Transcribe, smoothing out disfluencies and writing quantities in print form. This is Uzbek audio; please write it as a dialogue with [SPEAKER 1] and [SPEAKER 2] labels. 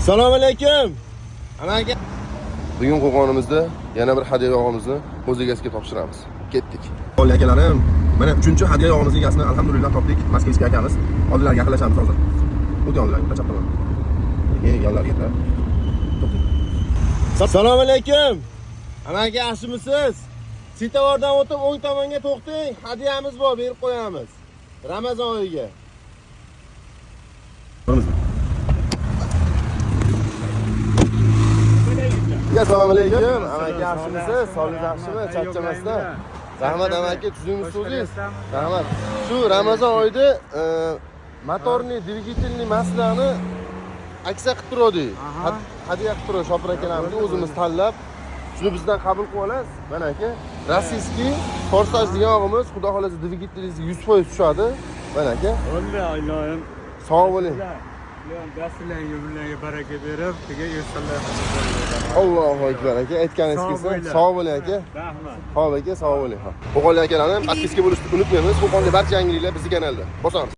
[SPEAKER 1] Assalomu alaykum. Aka. Bugun Qo'qonimizda yana bir hadya yog'imizni o'z egasiga topshiramiz. Ketdik. Qo'l akalarim, mana 3-hadya yog'imiz egasini alhamdulillah topdik. Moskvskiy akamiz. Oldilariga yaqinlashamiz hozir. O'tib oldilariga chapaman. Yo'llarga. Assalomu alaykum. Aka, yaxshimisiz? Sitavordan o'tib o'ng tomonga to'xtang. Hadyamiz bor, berib qo'yamiz. Ramazon oyiga. Assalomu alaykum. Aka, yaxshimisiz? Sog'ligingiz yaxshimi? Charchamasdan. Rahmat aka, tuzingiz so'zingiz. Rahmat. Shu Ramazon oyida motorni, dvigatelni maslag'ini aksa qilib turdik. Hadya qilib turdik Shopir akalarimiz o'zimiz tanlab. Shuni bizdan qabul qilib olasiz. Mana aka, rossiyskiy forsaj degan yog'imiz, xudo xolasa dvigatelingizga 100% tushadi. Mana aka.
[SPEAKER 2] Alloh
[SPEAKER 1] sog' bo'ling.
[SPEAKER 2] Dasturlarga bularga baraka berib, degan yo'llar.
[SPEAKER 1] Allohu akbar aka, aytganingiz kelsin. Sog' bo'ling aka.
[SPEAKER 2] Rahmat.
[SPEAKER 1] Xo'p aka, sog' bo'ling. Qo'qonlik akalarni podpiska bo'lishni unutmaymiz. Qo'qonlik barcha yangiliklar bizning kanalda. Bosamiz.